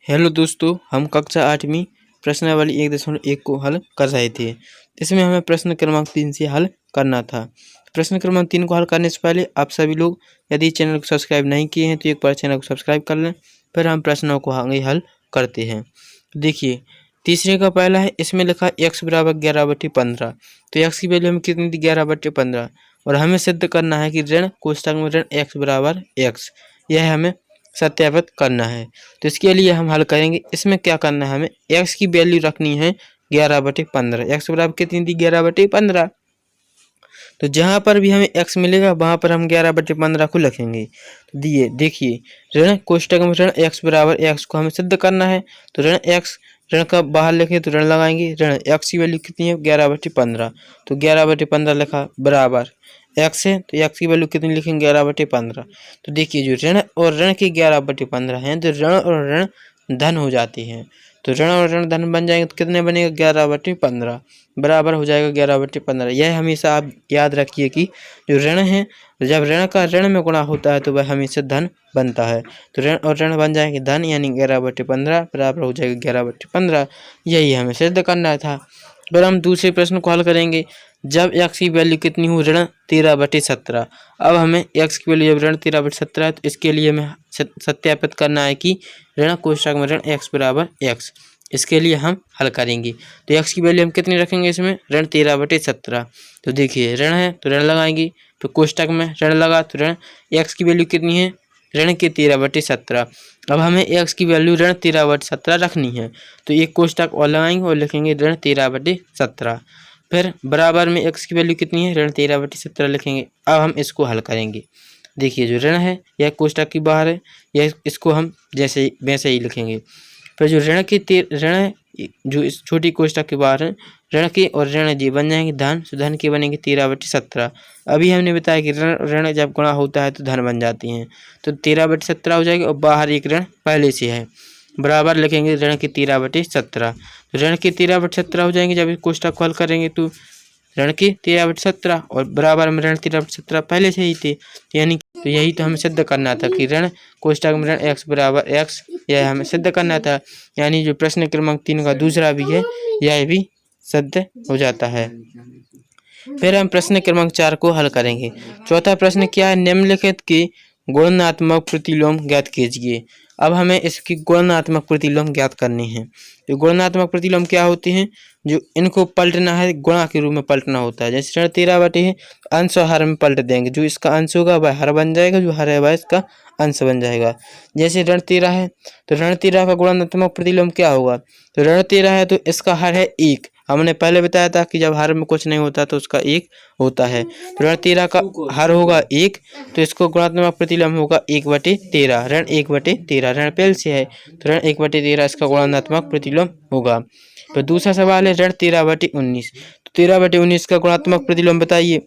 Hello दोस्तों, हम कक्षा 8वीं प्रश्नावली 1.1 को हल कर रहे थे। इसमें हमें प्रश्न क्रमांक 3 से हल करना था। प्रश्न क्रमांक 3 को हल करने से पहले आप सभी लोग यदि चैनल को सब्सक्राइब नहीं किए हैं तो एक बार चैनल को सब्सक्राइब कर लें, फिर हम प्रश्नों को आगे हल करते हैं। देखिए, तीसरे का पहला है, इसमें लिखा x बराबर 11/15। तो x की वैल्यू हमें कितनी थी? 11/15। और हमें सिद्ध करना है कि ऋण कोष्टक में ऋण x बराबर x, यह हमें सत्यापित करना है। तो इसके लिए हम हल करेंगे। इसमें क्या करना है, हमें x की वैल्यू रखनी है 11/15। x बराबर कितनी थी? 11/15। तो जहाँ पर भी हमें x मिलेगा वहाँ पर हम 11/15 को लिखेंगे। तो देखिए, ऋण कोष्टक में ऋण x बराबर x को हमें सिद्ध करना है। तो ऋण x, ऋण का बाहर लिखे तो ऋण लगाएंगे। ऋण x की वैल्यू कितनी है? 11/15। तो 11/15 लिखा बराबर x है, तो x की वैल्यू कितनी लिखेंगे? 11/15। तो देखिए, जो ऋण और ऋण की 11/15 हैं तो ऋण और ऋण धन हो जाते हैं। तो ऋण और ऋण धन बन जाएंगे तो कितने बनेगा? 11/15 बराबर हो जाएगा 11/15। यह हमेशा आप याद रखिए कि जो ऋण है, जब ऋण का ऋण में गुणा होता है तो वह हमेशा धन बनता है। तो ऋण और ऋण बन जाएंगे धन, यानी 11/15 बराबर हो जाएगा 11/15। यही हमें सिद्ध करना था। फिर हम दूसरे प्रश्न को हल करेंगे। जब x की वैल्यू कितनी हो? ऋण 13/17। अब हमें x की वैल्यू जब ऋण 13/17 है तो इसके लिए हमें सत्यापित करना है कि ऋण कोष्टक में ऋण x बराबर x। इसके लिए हम हल करेंगे। तो x की वैल्यू हम कितनी रखेंगे? इसमें ऋण 13/17। तो देखिए, ऋण है तो ऋण लगाएंगे, तो कोष्टक में ऋण लगा तो ऋण x की वैल्यू कितनी है? ऋण के 13/17। अब हमें x की वैल्यू ऋण 13/17 रखनी है, तो एक कोष्टक और लगाएंगे और लिखेंगे ऋण 13/17। फिर बराबर में x की वैल्यू कितनी है? ऋण 13/17 लिखेंगे। अब हम इसको हल करेंगे। देखिए, जो ऋण है यह कोष्टक की बाहर है, यह इसको हम जैसे वैसे ही लिखेंगे। फिर जो ऋण है जो इस छोटी कोष्टक के बाहर है, ऋण के और ऋण जी बन जाएंगे धन, तो धन के बनेंगे 13/17। अभी हमने बताया कि ऋण जब गुणा होता है तो धन बन जाती हैं, तो 13/17 हो जाएगी और बाहर एक ऋण पहले से है, बराबर लिखेंगे ऋण के 13/17। तो ऋण के 13/17 हो जाएंगे जब इस कोष्टक को हल करेंगे तो ऋण के 13/17 और बराबर में ऋण 13/17 पहले से ही थे, यानी तो यही तो हमें सिद्ध करना था कि ऋण कोष्टक में ऋण x बराबर x, यह हमें सिद्ध करना था। यानी जो प्रश्न क्रमांक 3 का दूसरा भी है यह भी सिद्ध हो जाता है। फिर हम प्रश्न क्रमांक 4 को हल करेंगे। चौथा प्रश्न क्या है? निम्नलिखित के गुणात्मक प्रतिलोम ज्ञात कीजिए। अब हमें इसकी गुणात्मक प्रतिलोम ज्ञात करनी है। तो गुणात्मक प्रतिलोम क्या होते हैं? जो इनको पलटना है, गुणा के रूप में पलटना होता है। जैसे ऋण 13 अंश और हर में पलट देंगे, जो इसका अंश होगा वह हर बन जाएगा, जो हर है वह इसका अंश बन जाएगा। जैसे ऋण 13 है तो ऋण 13 का गुणात्मक प्रतिलोम क्या होगा? तो ऋण 13 है तो इसका हर है 1। हमने पहले बताया था कि जब हर में कुछ नहीं होता तो उसका 1 होता है। तो ऋण 13 का हर होगा 1, तो इसको गुणात्मक प्रतिलोम होगा 1/13। ऋण 1/13 ऋण पहले से है, तो ऋण 1/13 इसका गुणात्मक प्रतिलोम होगा। तो दूसरा सवाल है ऋण 13/19। तो 13/19 का गुणात्मक प्रतिलोम बताइए।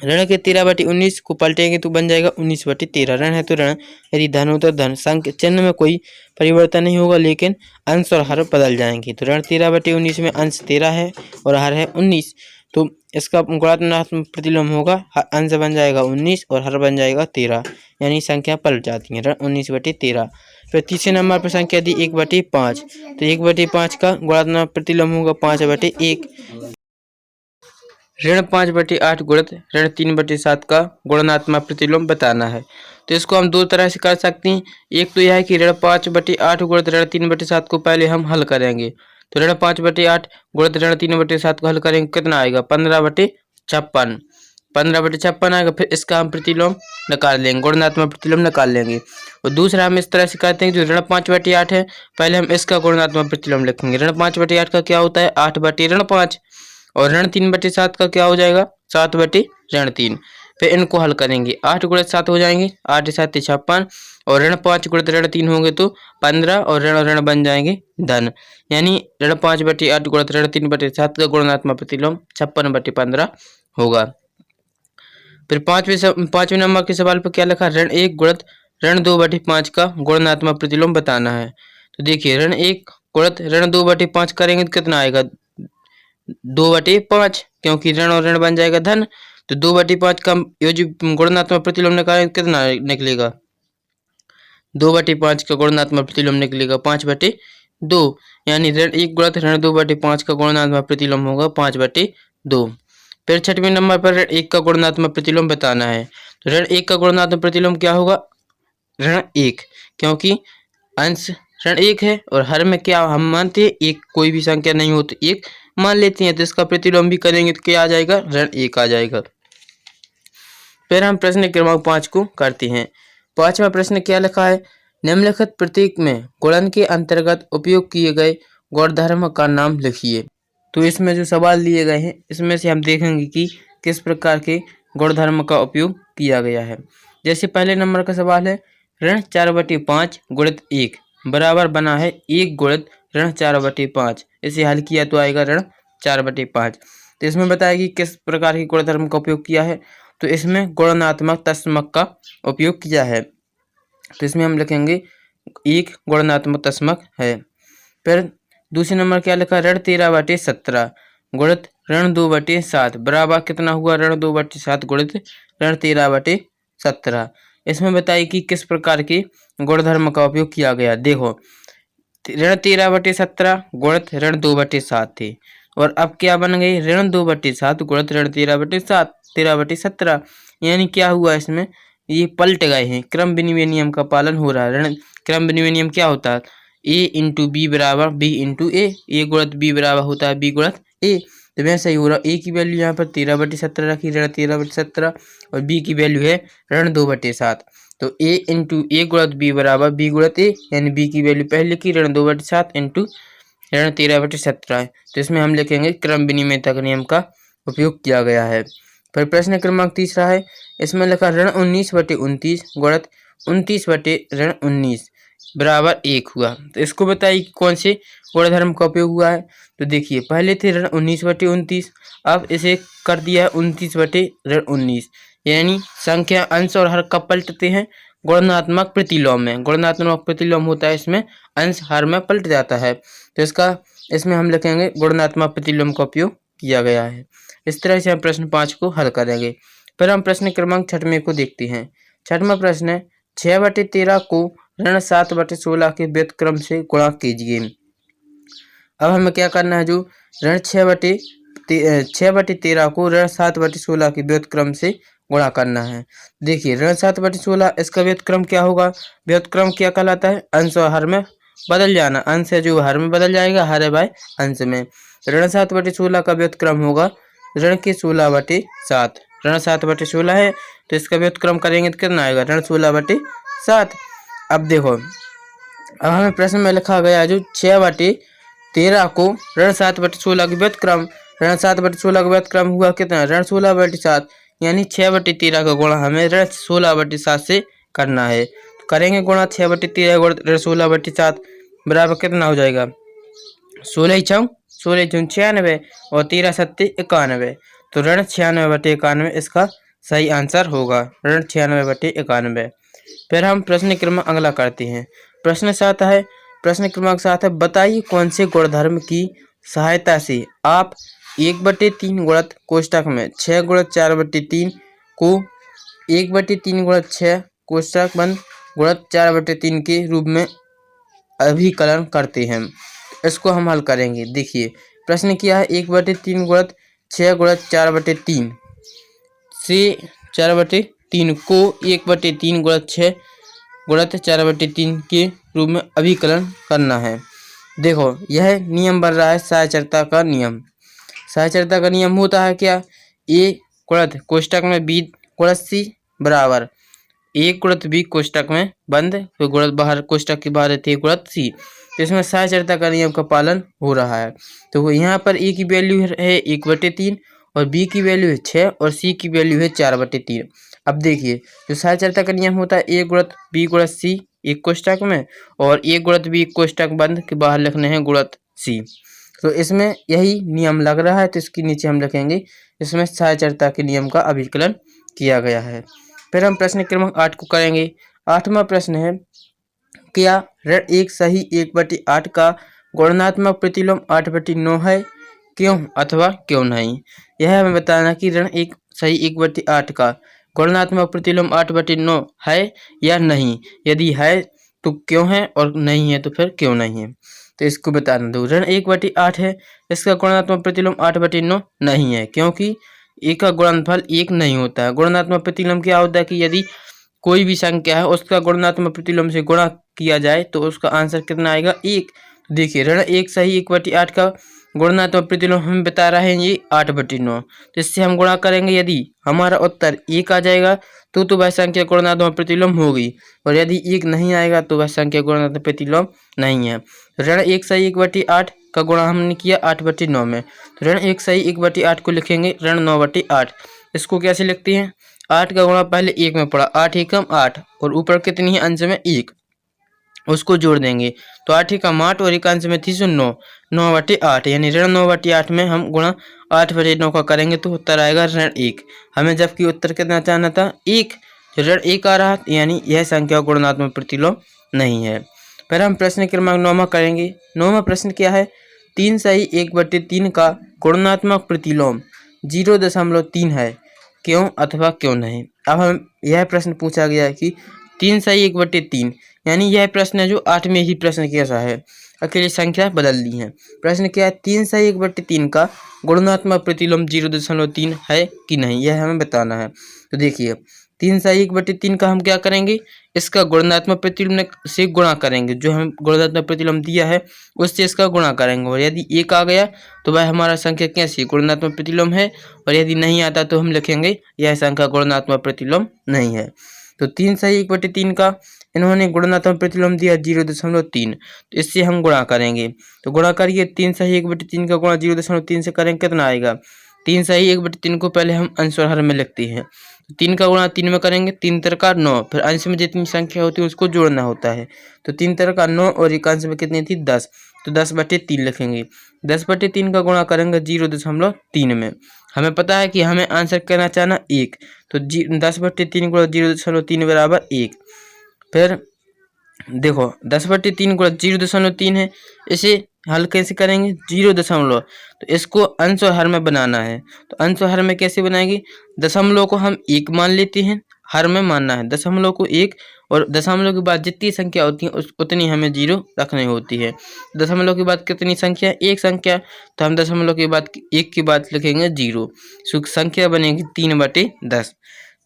ऋण के 13/19 को पलटेंगे तो बन जाएगा 19/13। ऋण है तो ऋण, यदि धन हो तो धन। संख्या चिन्ह में कोई परिवर्तन नहीं होगा, लेकिन अंश और हर बदल जाएंगे। तो ऋण 13/19 में अंश 13 है और हर है 19, तो इसका गुणात्मक प्रतिलोम होगा अंश बन जाएगा 19 और हर बन जाएगा 13, यानी संख्या पलट जाती है। ऋण 19/13। फिर तीसरे नंबर पर संख्या दी 1/5। तो 1/5 का गुणात्मक प्रतिलोम होगा 5/1। ऋण 5/8 गुणित ऋण 3/7 का गुणात्मक प्रतिलोम बताना है। तो इसको हम दो तरह से कर सकते हैं। एक तो यह है कि ऋण 5/8 गुणित ऋण 3/7 को पहले हम हल करेंगे। तो ऋण 5/8 गुणित ऋण 3/7 को हल करेंगे, कितना आएगा? 15/56। 15/56 आएगा। फिर इसका हम प्रतिलोम निकाल लेंगे, गुणात्मक प्रतिलोम निकाल लेंगे। और दूसरा हम इस तरह से करते हैं, जो ऋण 5/8 है पहले हम इसका गुणात्मक प्रतिलोम लिखेंगे। ऋण 5/8 का क्या होता है? 8/ऋण 5। और ऋण 3/7 का क्या हो जाएगा? 7/ऋण 3। फिर इनको हल करेंगे, 8 गुणित 7 हो जाएंगे, 8 7 56, और ऋण 5 गुणित ऋण 3 होंगे तो 15, और ऋण बन जाएंगे धन। यानी ऋण 5/8 गुणित ऋण 3/7 का गुणात्मक प्रतिलोम 56/15 होगा। फिर पांचवें नंबर के सवाल पर क्या लिखा? ऋण 1 गुणित ऋण 2/5 का गुणात्मक प्रतिलोम बताना है। तो देखिए, ऋण 1 गुणित ऋण 2/5 करेंगे तो कितना आएगा? 2/5, क्योंकि ऋण और ऋण बन जाएगा धन। तो 2/5 का जो गुणात्मक प्रतिलोम निकालेंगे कितना निकलेगा? 2/5 का गुणनात्मक प्रतिलोम निकलेगा 5/2, यानी ऋण 1 गुणित ऋण 2/5 का गुणनात्मक प्रतिलोम होगा 5/2। फिर 6वें नंबर पर ऋण 1 का गुणनात्मक प्रतिलोम बताना है। तो ऋण 1 का गुणनात्मक प्रतिलोम क्या होगा? ऋण 1, क्योंकि अंश ऋण 1 है और हर में क्या हम मानते हैं, एक कोई भी संख्या नहीं हो तो 1 मान लेते हैं, तो इसका प्रतिलोम भी करेंगे तो क्या आ जाएगा? ऋण 1 आ जाएगा। फिर हम प्रश्न क्रमांक 5 को करते हैं। 5वां प्रश्न क्या लिखा है? निम्नलिखित प्रतीक में गुणन के अंतर्गत उपयोग किए गए गुणधर्म का नाम लिखिए। तो इसमें जो सवाल दिए गए हैं इसमें से हम देखेंगे कि किस प्रकार के गुणधर्म का उपयोग किया गया है। जैसे पहले नंबर का सवाल है, ऋण 4/5 गुणित 1 बराबर बना है 1 गुणित ऋण 4/5। इसे हल किया तो आएगा ऋण 4/5। तो इसमें बताया कि किस प्रकार के गुणधर्म का उपयोग किया है। तो इसमें गुणनात्मक तस्मक का उपयोग किया है। तो इसमें हम लिखेंगे 1 गुणनात्मक तस्मक है। फिर दूसरे नंबर क्या लिखा? ऋण 13/17 गुणित ऋण 2/7 बराबर कितना हुआ? ऋण 2/7 गुणित ऋण 13/17। इसमें बताइए कि किस प्रकार के गुणधर्म का उपयोग किया गया। देखो, ऋण 13/17 गुणित ऋण 2/7 थे और अब क्या बन गई? ऋण 2/7 गुणित ऋण 13/17, यानी क्या हुआ? इसमें ये पलट गए हैं, क्रम विनिमय नियम का पालन हो रहा है। ऋण क्रम विनिमय नियम क्या होता है? ए इंटू बी बराबर बी इंटू ए गुणित बी बराबर होता है बी गुणित ए। तो वैसे ही हो रहा, ए की वैल्यू यहाँ पर 13/17 रखी, ऋण 13/17, और बी की वैल्यू है ऋण 2/7। तो ए इंटू ए गुणित बी बराबर बी गुणित ए, यानी बी की वैल्यू पहले की ऋण 2/7 इंटू ऋण 13/17 है। तो इसमें हम लिखेंगे क्रम विनिमयता के नियम का उपयोग किया गया है। फिर प्रश्न क्रमांक 3 है, इसमें लिखा ऋण 19/29 गुणित 29/19 बराबर 1 हुआ। तो इसको बताइए कौन से गुणधर्म का उपयोग हुआ है। तो देखिए, पहले थे ऋण 19/29, अब इसे कर दिया है 29/19, यानी संख्या अंश और हर कब पलटते हैं? गुणनात्मक प्रतिलोम में। गुणनात्मक प्रतिलोम होता है, इसमें अंश हर में पलट जाता है। तो इसमें हम लिखेंगे गुणनात्मक प्रतिलोम का उपयोग किया गया है। इस तरह से हम प्रश्न 5 को हल करेंगे। फिर हम प्रश्न क्रमांक 6 को देखते हैं। 6वां प्रश्न है, 6/13 को ऋण 7/16 के व्युत्क्रम से गुणा कीजिए। अब हमें क्या करना है? जो ऋण 6/13 को ऋण 7/16 के व्युत्क्रम से गुणा करना है। देखिए, ऋण 7/16 इसका व्युत्क्रम क्या होगा? व्युत्क्रम क्या कहलाता है? अंश और हर में बदल जाना। अंश है जो हर में बदल जाएगा, हर है बाय अंश में। ऋण 7/16 का व्युत्क्रम होगा ऋण के 16/7। ऋण 7/16 है तो इसका व्युत्क्रम करेंगे तो कितना आएगा? ऋण 16/7। अब देखो, अब हमें प्रश्न में लिखा गया जो 6/13 को ऋण 7/16 के व्युत्क्रम, ऋण 7/16 का व्युत्क्रम हुआ कितना? ऋण 16/7, यानी 6/13 का गुणा हमें ऋण 16/7 से करना है। तो करेंगे गुणा 6/13 गुणित ऋण 16/7 बराबर कितना हो जाएगा? 16 × 96 और 13 × 91। तो ऋण 96/91 इसका सही आंसर होगा, ऋण 96/91। फिर हम प्रश्न क्रमांक अगला करते हैं। प्रश्न 7 है, प्रश्न क्रमांक 7 है, बताइए कौन से गुणधर्म की सहायता से आप 1/3 गुणित कोष्ठक में 6 गुणित 4/3 को 1/3 गुणित 6 कोष्ठक बंद गुणित 4/3 के रूप में अभिकलन करते हैं। इसको हम हल करेंगे। देखिए, प्रश्न क्या है? 1/3 गुणित 6 गुणित 4/3 से 4/3 को 1/3 गुणित 6 गुणित 4/3 के रूप में अभिकलन करना है। देखो, यह नियम बन रहा है सहचरता का नियम। सहचरता का नियम होता है क्या? ए गुणित कोष्ठक में बी गुणित सी बराबर 1 गुणित बी कोष्ठक में बंद, फिर गुणित बाहर कोष्ठक के बाहर थे गुणित सी। तो इसमें सहचरता का नियम का पालन हो रहा है। तो यहाँ पर ए की वैल्यू है 1/3 और बी की वैल्यू है 6 और सी की वैल्यू है 4/3। अब देखिए, जो सहचरता का नियम होता है ए गुणित बी गुणित सी एक कोष्ठक में और ए गुणित बी कोष्ठक बंद के बाहर लिखने हैं गुणित सी। तो इसमें यही नियम लग रहा है, तो इसके नीचे हम लिखेंगे इसमें सहचरता के नियम का अभिकलन किया गया है। फिर हम प्रश्न क्रमांक 8 को करेंगे। 8वां प्रश्न है, क्या ऋण 1 सही 1/8 का गुणनात्मक प्रतिलोम 8/9 है? क्यों अथवा क्यों नहीं? यह हमें बताना कि ऋण 1 सही 1/8 का गुणनात्मक प्रतिलोम 8/9 है या नहीं। यदि है तो क्यों है, और नहीं है तो फिर क्यों नहीं है, तो इसको बताना दो। ऋण 1/8 है, इसका गुणात्मक प्रतिलोम 8/9 नहीं है, क्योंकि एक का गुणनफल 1 नहीं होता है। गुणात्मक प्रतिलोम क्या होता है कि यदि कोई भी संख्या है उसका गुणात्मक प्रतिलोम से गुणा किया जाए तो उसका आंसर कितना आएगा, 1। देखिए ऋण 1 सही 1/8 का गुणात्मक प्रतिलोम हमें बता रहे हैं ये 8/9, तो इससे हम गुणा करेंगे। यदि हमारा उत्तर 1 आ जाएगा तो वह संख्या गुणात्मक प्रतिलोम होगी, और यदि 1 नहीं आएगा तो वह संख्या गुणात्मक प्रतिलोम नहीं है। ऋण 1 सही 1/8 का गुणा हमने किया 8/9 में, तो ऋण 1 सही 1/8 को लिखेंगे ऋण 9/8। इसको कैसे लिखते हैं, 8 का गुणा पहले 1 में पड़ा, 8 एकम 8, और ऊपर कितनी है अंश में 1, उसको जोड़ देंगे तो 8 एकम 8 और एक अंश में थी 9, 9/8, यानी ऋण 9/8 में हम गुणा 8/9 का करेंगे तो उत्तर आएगा ऋण 1। हमें जबकि उत्तर कितना चाहना था, 1, जो ऋण 1 आ रहा, यानी यह संख्या गुणात्मक प्रतिलोम नहीं है। फिर हम प्रश्न क्रमांक 9 करेंगे। 9वां प्रश्न क्या है, 3 सही 1/3 का गुणात्मक प्रतिलोम 0.3 है, क्यों अथवा क्यों नहीं। अब हम यह प्रश्न पूछा गया है कि 3 सही 1/3, यानी यह प्रश्न है जो 8वें ही प्रश्न के जैसा है, अकेली संख्या बदल दी है। प्रश्न क्या है, 3 सही 1/3 का गुणात्मक प्रतिलोम 0.3 है कि नहीं, यह हमें बताना है। तो देखिए 3 सही 1/3 का हम क्या करेंगे, इसका गुणात्मक प्रतिलोम से गुणा करेंगे, जो हम गुणात्मक प्रतिलोम दिया है उससे इसका गुणा करेंगे, और यदि 1 आ गया तो वह हमारा संख्या कैसी गुणात्मक प्रतिलोम है, और यदि नहीं आता तो हम लिखेंगे यह संख्या गुणात्मक प्रतिलोम नहीं है। तो 3 सही 1/3 का इन्होंने गुणात्मक प्रतिलोम दिया 0.3, तो इससे हम गुणा करेंगे। तो गुणा करिए, 3 सही 1/3 का गुणा 0.3 से करेंगे कितना आएगा, 3 सही 1/3 को पहले हम अंश और हर में लिखते हैं, 3 का गुणा 3 में करेंगे, 3 तिरका 9, फिर अंश में जितनी संख्या होती है उसको जोड़ना होता है, तो 3 तिरका 9 और एक अंश में कितनी थी 10, तो 10/3 लिखेंगे। 10/3 का गुणा करेंगे 0.3 में, हमें पता है कि हमें आंसर करना चाहना 1, तो 10/3 गुणा 0.3 बराबर 1। फिर देखो 10/3 गुणा 0.3 है, इसे हल कैसे करेंगे, 0 तो इसको अंश और हर में बनाना है, तो अंश और हर में कैसे बनाएंगे, दशमलव को हम 1 मान लेते हैं, हर में मानना है दशमलव को 1, और दशमलव के बाद जितनी संख्या होती है उतनी हमें 0 रखनी होती है। दशमलव के बाद कितनी संख्या, एक संख्या, तो हम दशमलव के बाद 1 के बाद लिखेंगे 0, संख्या बनेगी 3/10।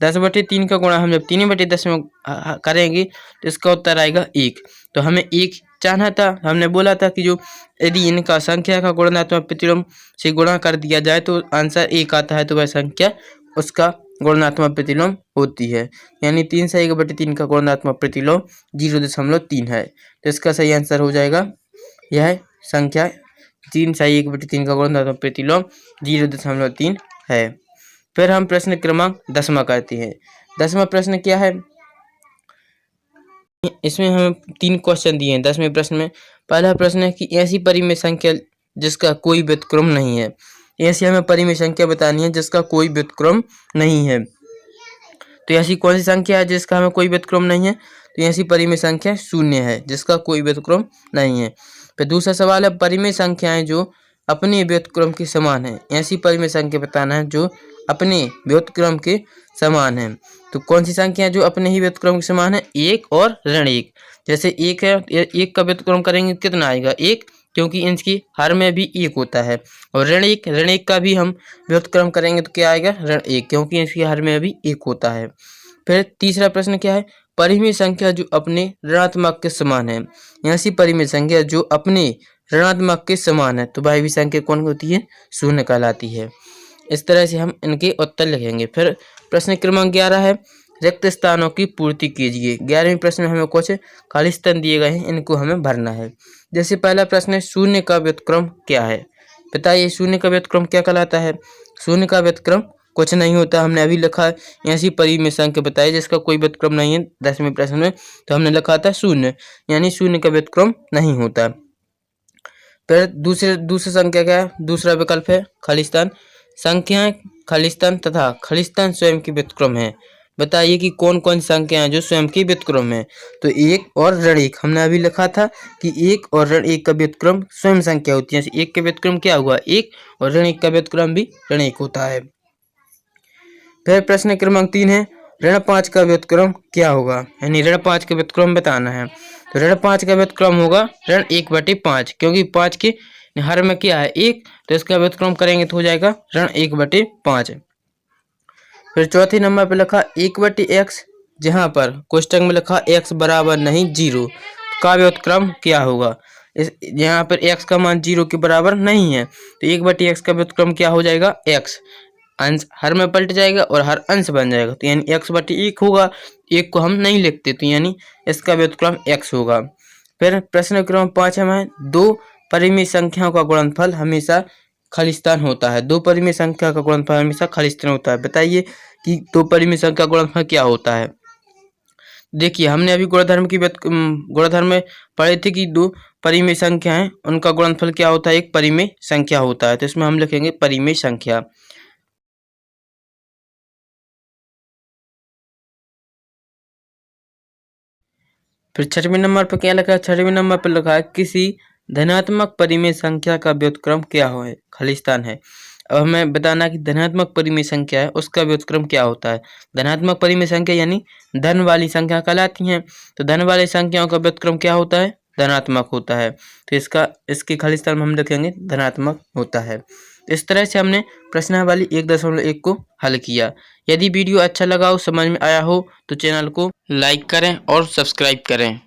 10/3 का गुणा हम जब 3/10 में करेंगे तो इसका उत्तर आएगा 1। तो हमें 1 चाहना था, हमने बोला था कि जो यदि इनका संख्या का गुणात्मक प्रतिलोम से गुणा कर दिया जाए तो आंसर 1 आता है, तो वह संख्या उसका गुणात्मक प्रतिलोम होती है, यानी 3 सही 1/3 का गुणात्मक प्रतिलोम 0.3 है, तो इसका सही आंसर हो जाएगा यह संख्या 3 सही 1/3 का गुणात्मक प्रतिलोम 0.3 है। फिर हम प्रश्न क्रमांक 10वां करते हैं। 10वां प्रश्न क्या है, इसमें हमें 3 क्वेश्चन दिए हैं 10वें प्रश्न में। पहला प्रश्न है कि ऐसी परिमेय संख्या जिसका कोई व्युत्क्रम नहीं है, ऐसी हमें परिमेय संख्या बतानी है जिसका कोई व्युत्क्रम नहीं है। तो ऐसी कौन सी संख्या है जिसका हमें कोई व्युत्क्रम नहीं है, तो ऐसी परिमेय संख्या 0 है जिसका कोई व्युत्क्रम नहीं है। फिर दूसरा सवाल है, परिमेय संख्याएं जो अपने व्युत्क्रम के समान है, ऐसी परिमेय संख्या बताना है जो अपने व्युत्क्रम के समान है। तो कौन सी संख्या है जो अपने ही व्युत्क्रम के समान है, 1 और ऋण 1। जैसे 1 है, 1 का व्युत्क्रम करेंगे कितना आएगा 1, क्योंकि इनकी हर में भी 1 होता है, और ऋण 1 का भी हम व्युत्क्रम करेंगे तो क्या आएगा ऋण 1, क्योंकि इसकी हर में भी 1 होता है। फिर तीसरा प्रश्न क्या है, परिमेय संख्या जो अपने ऋणात्मक के समान है, ऐसी परिमेय संख्या जो अपने ऋणात्मक के समान है, तो वह भी संख्या कौन होती है, 0 कहलाती है। इस तरह से हम इनके उत्तर लिखेंगे। फिर प्रश्न क्रमांक 11 है, रिक्त स्थानों की पूर्ति कीजिए। 11वें प्रश्न में हमें कुछ खाली स्थान दिए गए हैं, इनको हमें भरना है। जैसे पहला प्रश्न है, 0 का व्युत्क्रम क्या है, बताइए 0 का व्युत्क्रम क्या कहलाता है। 0 का व्युत्क्रम कुछ नहीं होता, हमने अभी लिखा है ऐसी परिमेय संख्या बताइए जिसका कोई व्युत्क्रम नहीं है 10वें प्रश्न में, तो हमने लिखा था 0, यानी 0 का व्युत्क्रम नहीं होता। फिर दूसरी संख्या क्या है, दूसरा विकल्प है खाली स्थान। संख्याएं खाली स्थान तथा खाली स्थान स्वयं के व्युत्क्रम है, बताइए कि कौन कौन संख्याएं जो स्वयं के व्युत्क्रम है। तो 1 और ऋण 1, हमने अभी लिखा था कि 1 और ऋण 1 का व्युत्क्रम स्वयं संख्या होती है, जैसे 1 का व्युत्क्रम क्या हुआ 1, और ऋण 1 का व्युत्क्रम भी ऋण 1 होता है। फिर प्रश्न क्रमांक 3 है, ऋण 5 का व्युत्क्रम क्या होगा, यानी ऋण 5 का व्युत्क्रम बताना है। तो ऋण 5 का व्युत्क्रम होगा ऋण 1/5, क्योंकि 5 के हर में क्या है 1, तो इसका व्युत्क्रम करेंगे तो हो जाएगा ऋण 1/5। फिर चौथे नंबर पर लिखा 1/x, जहाँ पर कोष्टक में लिखा x बराबर नहीं 0 का व्युत्क्रम क्या होगा। इस यहाँ पर x का मान 0 के बराबर नहीं है, तो 1/x का व्युत्क्रम क्या हो जाएगा x, अंश हर में पलट जाएगा और हर अंश बन जाएगा, तो यानी x/1 होगा। 1 को हम नहीं लिखते, तो यानी इसका व्युत्क्रम x होगा। फिर प्रश्न क्रमांक 5 में 2 परिमेय संख्याओं का गुणनफल हमेशा खालिस्तान होता है। 2 परिमेय संख्या का गुणनफल हमेशा खालिस्तान होता है। बताइए कि 2 परिमेय संख्या का गुणनफल क्या होता है। देखिए हमने अभी गुणधर्म में पढ़े थे कि 2 परिमेय संख्या है, उनका गुणनफल क्या होता है, एक परिमेय संख्या होता है। तो इसमें हम लिखेंगे परिमेय संख्या। फिर 6वें नंबर पर क्या लिखा है, 6वें नंबर पर लिखा है किसी धनात्मक परिमेय संख्या का व्युत्क्रम क्या है, खालिस्तान है। अब हमें बताना कि धनात्मक परिमेय संख्या है उसका व्युत्क्रम क्या होता है। धनात्मक परिमेय संख्या यानी धन वाली संख्या कहलाती हैं, तो धन वाली संख्याओं का व्युत्क्रम क्या होता है, धनात्मक होता है। तो इसके खालिस्तान में हम लिखेंगे धनात्मक होता है। इस तरह से हमने प्रश्नावली 1.1 को हल किया। यदि वीडियो अच्छा लगा हो, समझ में आया हो, तो चैनल को लाइक करें और सब्सक्राइब करें।